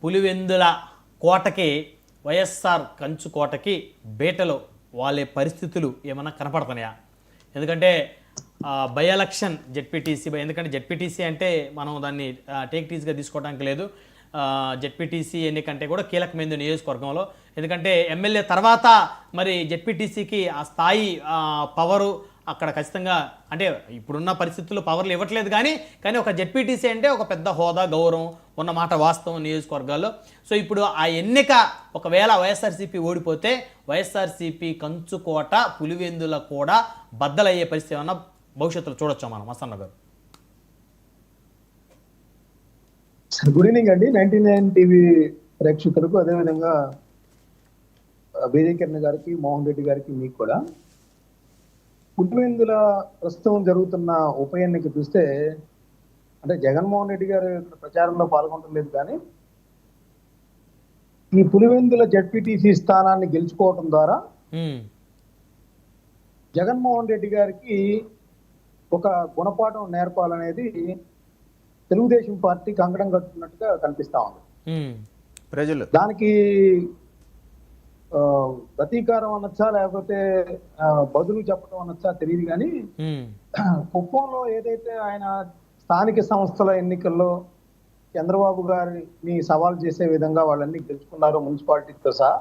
పులివెందుల కోటకి వైఎస్ఆర్ కంచు కోటకి బేటలో వాళ్ళే పరిస్థితులు ఏమైనా కనపడుతున్నాయా? ఎందుకంటే బై ఎలక్షన్ జెడ్పీటీసీ, ఎందుకంటే జెడ్పీటీసీ అంటే మనం దాన్ని టేక్ టీసీగా తీసుకోవడానికి లేదు. జెడ్పీటీసీ ఎన్నికంటే కూడా కీలకమైంది నియోజకవర్గంలో. ఎందుకంటే ఎమ్మెల్యే తర్వాత మరి జెడ్పీటీసీకి ఆ స్థాయి పవరు అక్కడ ఖచ్చితంగా, అంటే ఇప్పుడున్న పరిస్థితుల్లో పవర్లు ఇవ్వట్లేదు, కానీ ఒక జెడ్పీటీసీ అంటే ఒక పెద్ద హోదా, గౌరవం ఉన్న మాట వాస్తవం నియోజకవర్గాల్లో. సో ఇప్పుడు ఆ ఎన్నిక ఒకవేళ వైఎస్ఆర్సీపీ ఓడిపోతే వైఎస్ఆర్సీపీ కంచుకోట పులివెందుల కూడా బద్దలయ్యే పరిస్థితి ఏమన్నా భవిష్యత్తులో చూడొచ్చా మనం? మసన్న గారు. గుడ్ ఈవినింగ్ అండి. 99 టీవీ ప్రేక్షకులకు, అదేవిధంగా బీజేకిరణ్ గారికి, మోహన్ రెడ్డి గారికి, మీకు కూడా. పులివెందుల ప్రస్తుతం జరుగుతున్న ఉప ఎన్నిక చూస్తే, అంటే జగన్మోహన్ రెడ్డి గారు ప్రచారంలో పాల్గొనలేదు, కానీ ఈ పులివెందుల జెడ్పీటీసీ స్థానాన్ని గెలుచుకోవడం ద్వారా జగన్మోహన్ రెడ్డి గారికి ఒక గుణపాఠం నేర్పాలనేది తెలుగుదేశం పార్టీ కంకణం కట్టుకున్నట్టుగా కనిపిస్తా ఉంది. ప్రజలు దానికి ప్రతీకారం అనొచ్చా, లేకపోతే బదులు చెప్పడం అనొచ్చా తెలియదు, కానీ కుప్పంలో ఏదైతే ఆయన స్థానిక సంస్థల ఎన్నికల్లో చంద్రబాబు గారిని సవాల్ చేసే విధంగా వాళ్ళన్ని గెలుచుకున్నారు, మున్సిపాలిటీతో సహా.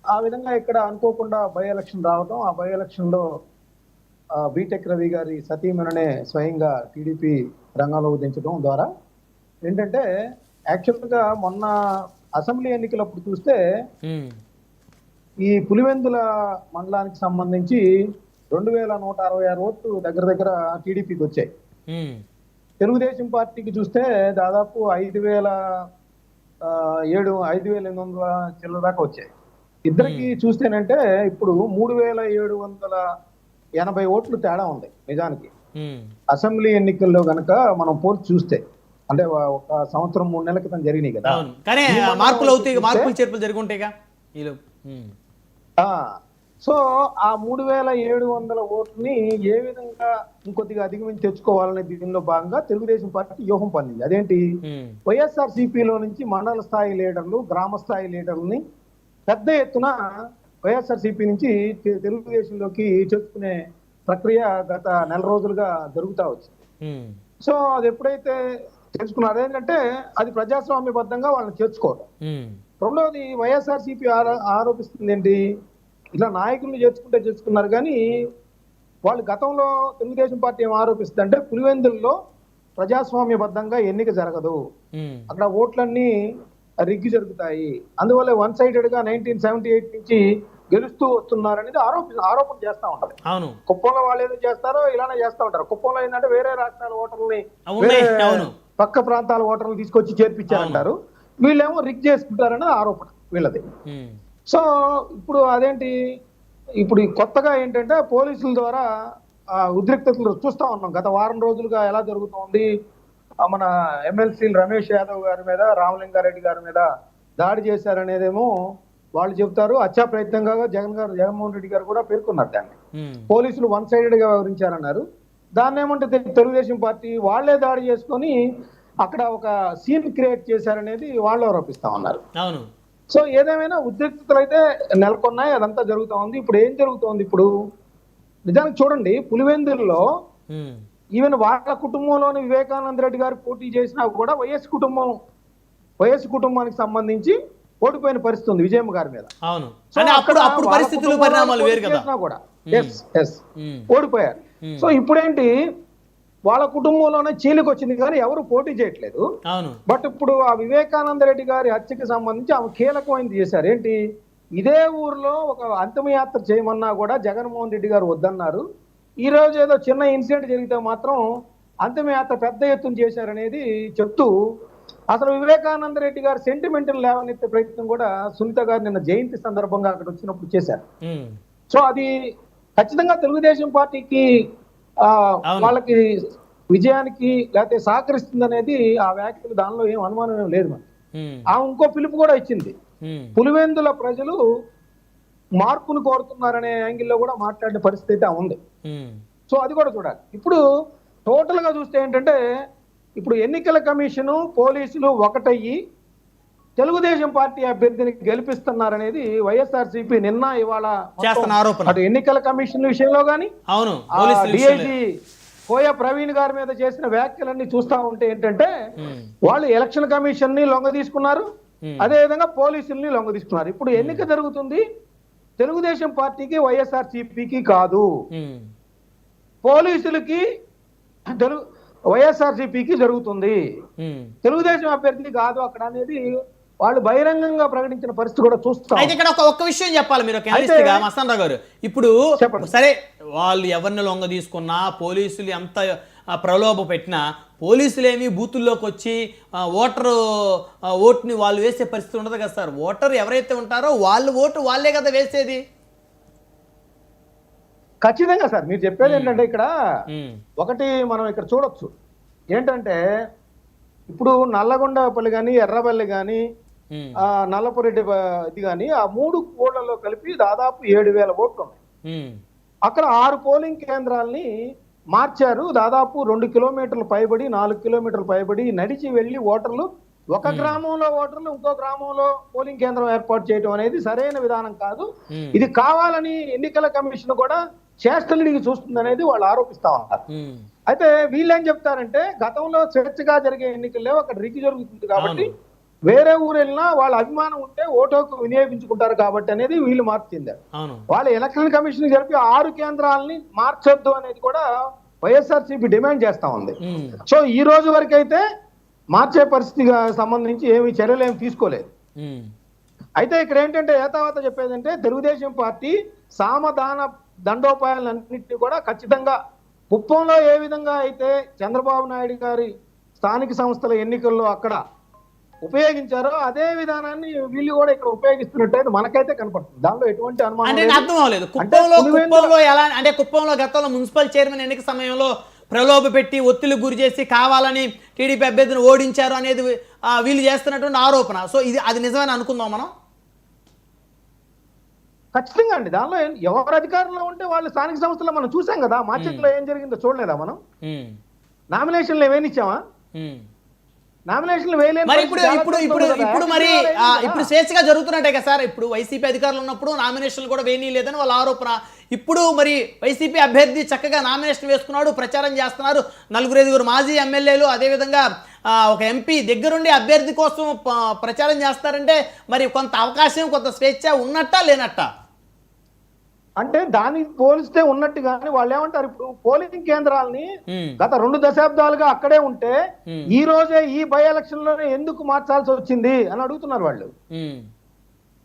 ఆ విధంగా ఇక్కడ అనుకోకుండా బై ఎలక్షన్ రావడం, ఆ బై ఎలక్షన్ లో బీటెక్ రవి గారి సతీమణనే స్వయంగా టీడీపీ రంగంలో దించడం ద్వారా ఏంటంటే, యాక్చువల్గా మొన్న అసెంబ్లీ ఎన్నికలప్పుడు చూస్తే ఈ పులివెందుల మండలానికి సంబంధించి 2166 ఓట్లు దగ్గర టీడీపీకి వచ్చాయి. తెలుగుదేశం పార్టీకి చూస్తే దాదాపు 5800 చిల్లర దాకా వచ్చాయి. ఇద్దరికి చూస్తేనంటే ఇప్పుడు 3780 ఓట్లు తేడా ఉంది నిజానికి. అసెంబ్లీ ఎన్నికల్లో గనక మనం పోల్చి చూస్తే, అంటే ఒక సంవత్సరం 3 నెలల క్రితం జరిగినాయి కదా, కానీ మార్పులు చేర్పులు జరిగి ఉంటాయిగా. సో ఆ 3700 ఓట్లని ఏ విధంగా ఇంకొద్దిగా అధిగమించి తెచ్చుకోవాలనే దీనిలో భాగంగా తెలుగుదేశం పార్టీ వ్యూహం పన్నింది. అదేంటి, వైఎస్ఆర్ సిపిలో నుంచి మండల స్థాయి లీడర్లు, గ్రామ స్థాయి లీడర్లని పెద్ద ఎత్తున వైఎస్ఆర్ సిపి నుంచి తెలుగుదేశంలోకి చేర్చుకునే ప్రక్రియ గత నెల రోజులుగా జరుగుతూ వచ్చింది. సో అది ఎప్పుడైతే తెలుసుకున్నారు, ఏంటంటే అది ప్రజాస్వామ్యబద్ధంగా వాళ్ళని చేర్చుకోవడం. రెండవది, వైఎస్ఆర్ సిపి ఆరోపిస్తుంది ఏంటి, ఇట్లా నాయకుల్ని చేర్చుకున్నారు, కానీ వాళ్ళు గతంలో తెలుగుదేశం పార్టీ ఏం ఆరోపిస్తుంది అంటే, పులివెందుల్లో ప్రజాస్వామ్యబద్ధంగా ఎన్నిక జరగదు, అక్కడ ఓట్లన్నీ రిగ్గి జరుగుతాయి, అందువల్ల వన్ సైడెడ్ గా 1978 నుంచి గెలుస్తూ వస్తున్నారనేది ఆరోపణ చేస్తా ఉంటారు. కుప్పంలో వాళ్ళు ఏదో చేస్తారో ఇలానే చేస్తా ఉంటారు. కుప్పంలో ఏంటంటే వేరే రాష్ట్రాల ఓటర్లని, పక్క ప్రాంతాల ఓటర్లు తీసుకొచ్చి చేర్పించారంటారు, వీళ్ళేమో రిగ్ చేసుకుంటారనేది ఆరోపణ వీళ్ళది. సో ఇప్పుడు అదేంటి, ఇప్పుడు కొత్తగా ఏంటంటే పోలీసుల ద్వారా ఉద్రిక్తతలు చూస్తా ఉన్నాం. గత వారం రోజులుగా ఎలా జరుగుతోంది, మన ఎమ్మెల్సీలు రమేష్ యాదవ్ గారి మీద, రామలింగారెడ్డి గారి మీద దాడి చేశారనేదేమో వాళ్ళు చెబుతారు. హత్యా ప్రయత్నంగా జగన్మోహన్ రెడ్డి గారు కూడా పేర్కొన్నారు. దాన్ని పోలీసులు వన్ సైడెడ్ గా వ్యవహరించారన్నారు. దాన్ని ఏమంటే తెలుగుదేశం పార్టీ వాళ్లే దాడి చేసుకొని అక్కడ ఒక సీన్ క్రియేట్ చేశారనేది వాళ్ళు ఆరోపిస్తా ఉన్నారు. సో ఏదేమైనా ఉద్రిక్తతలు అయితే నెలకొన్నాయి, అదంతా జరుగుతూ ఉంది. ఇప్పుడు ఏం జరుగుతోంది, ఇప్పుడు నిజానికి చూడండి, పులివెందుల్లో ఈవెన్ వాళ్ళ కుటుంబంలోని వివేకానంద రెడ్డి గారు పోటీ చేసినా కూడా వైఎస్ కుటుంబానికి సంబంధించి ఓడిపోయిన పరిస్థితి ఉంది విజయమ్మ గారి మీద. ఓడిపోయారు. సో ఇప్పుడేంటి, వాళ్ళ కుటుంబంలోనే చీలికి వచ్చింది, కానీ ఎవరు పోటీ చేయట్లేదు. బట్ ఇప్పుడు ఆ వివేకానంద రెడ్డి గారి హత్యకి సంబంధించి ఆమె కీలకమైనది చేశారు. ఏంటి, ఇదే ఊర్లో ఒక అంతిమయాత్ర చేయమన్నా కూడా జగన్మోహన్ రెడ్డి గారు వద్దన్నారు. ఈ రోజు ఏదో చిన్న ఇన్సిడెంట్ జరిగితే మాత్రం అంతిమయాత్ర పెద్ద ఎత్తున చేశారనేది చెప్తూ, అసలు వివేకానంద రెడ్డి గారు సెంటిమెంటల్ లేవనెత్తే ప్రయత్నం కూడా సునీత గారు నిన్న జయంతి సందర్భంగా అక్కడ వచ్చినప్పుడు చేశారు. సో అది ఖచ్చితంగా తెలుగుదేశం పార్టీకి వాళ్ళకి విజయానికి లేకపోతే సహకరిస్తుంది అనేది ఆ వ్యాఖ్యలు, దానిలో ఏం అనుమానం ఏం లేదు. మనకి ఇంకో పిలుపు కూడా ఇచ్చింది, పులివెందుల ప్రజలు మార్పును కోరుతున్నారనే యాంగిల్లో కూడా మాట్లాడిన పరిస్థితి అయితే ఉంది. సో అది కూడా చూడాలి. ఇప్పుడు టోటల్ గా చూస్తే ఏంటంటే, ఇప్పుడు ఎన్నికల కమిషను, పోలీసులు ఒకటయ్యి తెలుగుదేశం పార్టీ అభ్యర్థిని గెలిపిస్తున్నారనేది వైఎస్ఆర్సీపీ నిన్న ఇవాళ మొత్తం చేస్తున్న ఆరోపణ. అటు ఎన్నికల కమిషన్ విషయంలో గానీ అవును, పోలీసుల విషయంలో. డిఐజీ కోయ ప్రవీణ్ గారి మీద చేసిన వ్యాఖ్యలన్నీ చూస్తా ఉంటే ఏంటంటే వాళ్ళు ఎలక్షన్ కమిషన్ ని లొంగ తీసుకున్నారు, అదే విధంగా పోలీసుల్ని లొంగ తీసుకున్నారు. ఇప్పుడు ఎన్నిక జరుగుతుంది తెలుగుదేశం పార్టీకి వైఎస్ఆర్సీపీకి కాదు, పోలీసులకి వైఎస్ఆర్సీపీకి జరుగుతుంది, తెలుగుదేశం అభ్యర్థి కాదు అక్కడ అనేది వాళ్ళు బహిరంగంగా ప్రకటించిన పరిస్థితి కూడా చూస్తాం. అయితే ఇక్కడ ఒక్క విషయం చెప్పాలి మీరు అనలిస్ట్ గా మస్తాన్ రావు గారు. ఇప్పుడు సరే వాళ్ళు ఎవరిని లొంగ తీసుకున్నా, పోలీసులు ఎంత ప్రలోభ పెట్టినా, పోలీసులు ఏమి బూతుల్లోకి వచ్చి ఓటుని వాళ్ళు వేసే పరిస్థితి ఉండదు కదా సార్. ఓటర్ ఎవరైతే ఉంటారో వాళ్ళు ఓటు వాళ్ళే కదా వేసేది. ఖచ్చితంగా సార్, మీరు చెప్పేది ఏంటంటే ఇక్కడ ఒకటి మనం ఇక్కడ చూడొచ్చు ఏంటంటే, ఇప్పుడు నల్లగొండపల్లి కానీ ఎర్రబల్లి కానీ నల్లపురెడ్డి ఇది కానీ ఆ 3 కోళ్లలో కలిపి దాదాపు 7,000 ఓట్లు ఉన్నాయి. అక్కడ 6 పోలింగ్ కేంద్రాలని మార్చారు. దాదాపు 2 కిలోమీటర్లు పైబడి 4 కిలోమీటర్లు పైబడి నడిచి వెళ్లి ఓటర్లు ఒక గ్రామంలో ఓటర్లు ఇంకో గ్రామంలో పోలింగ్ కేంద్రం ఏర్పాటు చేయడం అనేది సరైన విధానం కాదు. ఇది కావాలని ఎన్నికల కమిషన్ కూడా చేష్టలుడికి చూస్తుంది అనేది వాళ్ళు ఆరోపిస్తా ఉన్నారు. అయితే వీళ్ళు ఏం చెప్తారంటే, గతంలో స్వేచ్ఛగా జరిగే ఎన్నికల్లో అక్కడ రిగ్గు జరుగుతుంది కాబట్టి వేరే ఊరు వెళ్ళినా వాళ్ళ అభిమానం ఉంటే ఓటుకు వినియోగించుకుంటారు కాబట్టి అనేది వీళ్ళు మార్పు చెందారు. వాళ్ళు ఎలక్షన్ కమిషన్ జరిపి 6 కేంద్రాలని మార్చొద్దు అనేది కూడా వైఎస్ఆర్సీపీ డిమాండ్ చేస్తా ఉంది. సో ఈ రోజు వరకు అయితే మార్చే పరిస్థితికి సంబంధించి చర్యలు ఏమి తీసుకోలేదు. అయితే ఇక్కడ ఏంటంటే ఏతావత చెప్పేదంటే, తెలుగుదేశం పార్టీ సామధాన దండోపాయాలన్నింటినీ కూడా ఖచ్చితంగా కుప్పంలో ఏ విధంగా అయితే చంద్రబాబు నాయుడు గారి స్థానిక సంస్థల ఎన్నికల్లో అక్కడ ఉపయోగించారో అదే విధానాన్ని వీళ్ళు కూడా ఇక్కడ ఉపయోగిస్తున్నట్టయితే మనకైతే కనపడుతుంది. దానిలో ఎటువంటి అనుమానం అర్థం అవ్వలేదు. కుప్పంలో ఎలా అంటే, కుప్పంలో గతంలో మున్సిపల్ చైర్మన్ ఎన్నిక సమయంలో ప్రలోభ పెట్టి ఒత్తిడి గురి చేసి కావాలని టీడీపీ అభ్యర్థిని ఓడించారు అనేది వీళ్ళు చేస్తున్నటువంటి ఆరోపణ. సో అది నిజమని అనుకుందాం మనం. ఖచ్చితంగా అండి, దానిలో ఎవరు అధికారంలో ఉంటే వాళ్ళు స్థానిక సంస్థలో మనం చూసాం కదా. మార్కెట్లో ఏం జరిగిందో చూడలేదా మనం? నామినేషన్లు ఏమైనా ఇచ్చామా? నామినేషన్లు వేయలేదు. మరి ఇప్పుడు స్వేచ్ఛగా జరుగుతున్నట్టే కదా సార్. ఇప్పుడు వైసీపీ అధికారులు ఉన్నప్పుడు నామినేషన్లు కూడా వేయలేదని వాళ్ళ ఆరోపణ. ఇప్పుడు మరి వైసీపీ అభ్యర్థి చక్కగా నామినేషన్ వేసుకున్నాడు, ప్రచారం చేస్తున్నారు. 4-5 మాజీ ఎమ్మెల్యేలు, అదేవిధంగా ఒక ఎంపీ దగ్గరుండి అభ్యర్థి కోసం ప్రచారం చేస్తారంటే మరి కొంత అవకాశం, కొంత స్వేచ్ఛ ఉన్నట్టా లేనట్టా? అంటే దానికి పోలిస్తే ఉన్నట్టుగానే వాళ్ళు ఏమంటారు, ఇప్పుడు పోలింగ్ కేంద్రాలని గత 2 దశాబ్దాలుగా అక్కడే ఉంటే ఈ రోజే ఈ బై ఎలక్షన్ లోనే ఎందుకు మార్చాల్సి వచ్చింది అని అడుగుతున్నారు వాళ్ళు.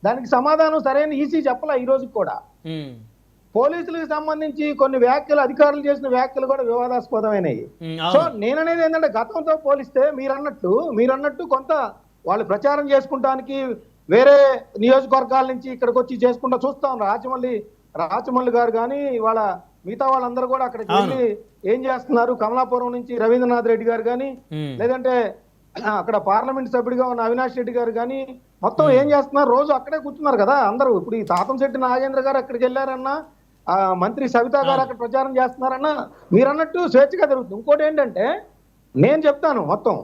దానికి సమాధానం సరైన ఈసీ చెప్పలే ఈ రోజు కూడా. పోలీసులకు సంబంధించి కొన్ని వ్యాఖ్యలు, అధికారులు చేసిన వ్యాఖ్యలు కూడా వివాదాస్పదమైనవి. సో నేననేది ఏంటంటే, గతంతో పోలిస్తే మీరన్నట్టు కొంత వాళ్ళు ప్రచారం చేసుకుంటానికి వేరే నియోజకవర్గాల నుంచి ఇక్కడికి వచ్చి చేసుకుంటా చూస్తా ఉన్నారు. రాచమల్లి గారు కానీ వాళ్ళ మిగతా వాళ్ళందరూ కూడా అక్కడికి వెళ్ళి ఏం చేస్తున్నారు, కమలాపురం నుంచి రవీంద్రనాథ్ రెడ్డి గారు కానీ, లేదంటే అక్కడ పార్లమెంట్ సభ్యుడిగా ఉన్న అవినాష్ రెడ్డి గారు కానీ మొత్తం ఏం చేస్తున్నారు, రోజు అక్కడే కూర్చున్నారు కదా అందరూ. ఇప్పుడు ఈ తాతంశెట్టి నాగేంద్ర గారు అక్కడికి వెళ్ళారన్నా, మంత్రి సవితా గారు అక్కడ ప్రచారం చేస్తున్నారన్నా, మీరన్నట్టు స్వేచ్ఛగా జరుగుతుంది. ఇంకోటి ఏంటంటే, నేను చెప్తాను, మొత్తం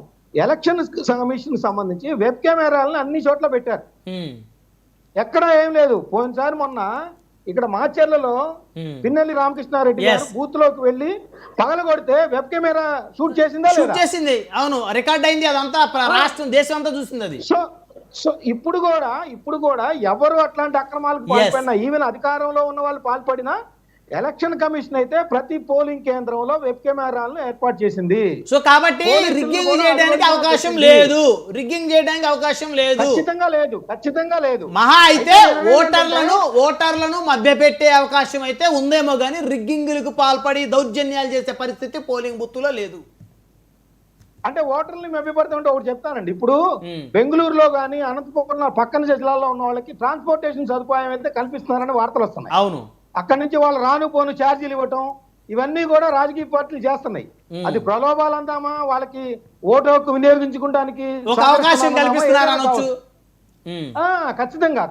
ఎలక్షన్ కమిషన్ సంబంధించి వెబ్ కెమెరాలను అన్ని చోట్ల పెట్టారు, ఎక్కడ ఏం లేదు. పోయినసారి మొన్న ఇక్కడ మాచర్లలో పిన్నెల్లి రామకృష్ణారెడ్డి గారు బూత్ లోకి వెళ్లి పగలగొడితే వెబ్ కెమెరా షూట్ చేసింది. అవును, రికార్డ్ అయింది, అదంతా రాష్ట్రం దేశం అంతా చూసింది అది. సో ఇప్పుడు కూడా ఎవరు అట్లాంటి అక్రమాలకు పాల్పడినా, ఈవెన్ అధికారంలో ఉన్న వాళ్ళు పాల్పడినా, ఎలక్షన్ కమిషన్ అయితే ప్రతి పోలింగ్ కేంద్రంలో వెబ్ కెమెరాలను ఏర్పాటు చేసింది. సో కాబట్టి రిగ్గింగ్ చేయడానికి అవకాశం లేదు. ఖచ్చితంగా లేదు. మహా అయితే ఓటర్లను మభ్యపెట్టే అవకాశం అయితే ఉందేమో గానీ రిగ్గింగ్లకు పాల్పడి దౌర్జన్యాలు చేసే పరిస్థితి పోలింగ్ బూత్లో లేదు. అంటే ఓటర్లని మభ్యపడుతుంటే ఒకటి చెప్తానండి, ఇప్పుడు బెంగళూరులో గానీ అనంతపురం పక్కన జిల్లాలో ఉన్న వాళ్ళకి ట్రాన్స్పోర్టేషన్ సదుపాయం అయితే కల్పిస్తున్నారని వార్తలు వస్తున్నాయి. అవును, అక్కడి నుంచి వాళ్ళు రాను పోను ఛార్జీలు ఇవ్వటం, ఇవన్నీ కూడా రాజకీయ పార్టీలు చేస్తున్నాయి. అది ప్రలోభాలు అందామా, వాళ్ళకి ఓటు హక్కు వినియోగించుకోవడానికి అవకాశం కల్పిస్తున్నారనొచ్చు. ఖచ్చితంగా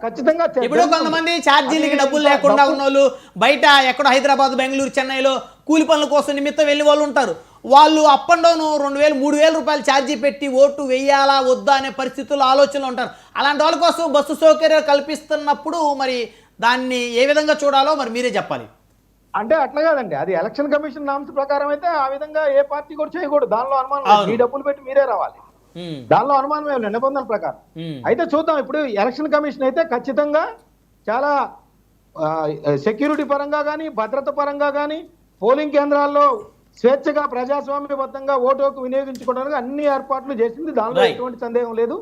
ఇప్పుడు కొంతమంది ఛార్జీలకి డబ్బులు లేకుండా ఉన్న వాళ్ళు బయట ఎక్కడో హైదరాబాద్, బెంగళూరు, చెన్నైలో కూలి పనుల కోసం నిమిత్తం వెళ్ళి వాళ్ళు ఉంటారు. వాళ్ళు అప్ అండ్ డౌన్ 2,000 3,000 రూపాయలు ఛార్జీ పెట్టి ఓటు వేయాలా వద్దా అనే పరిస్థితుల్లో ఆలోచనలు ఉంటారు. అలాంటి వాళ్ళ కోసం బస్సు సౌకర్యం కల్పిస్తున్నప్పుడు మరి దాన్ని ఏ విధంగా చూడాలో మరి మీరే చెప్పాలి. అంటే అట్లా కాదండి, అది ఎలక్షన్ కమిషన్ నామ్స్ ప్రకారం అయితే ఆ విధంగా ఏ పార్టీ కూడా చేయకూడదు. దానిలో అనుమానం లేదు. మీ డబ్బులు పెట్టి మీరే రావాలి, దానిలో అనుమానం ఏమి లేదు నిబంధనల ప్రకారం. అయితే చూద్దాం, ఇప్పుడు ఎలక్షన్ కమిషన్ అయితే ఖచ్చితంగా చాలా సెక్యూరిటీ పరంగా కానీ భద్రత పరంగా కానీ పోలింగ్ కేంద్రాల్లో స్వేచ్ఛగా ప్రజాస్వామ్యబద్ధంగా ఓటు హక్కు వినియోగించుకోవడానికి అన్ని ఏర్పాట్లు చేసింది. దానిలో ఎటువంటి సందేహం లేదు.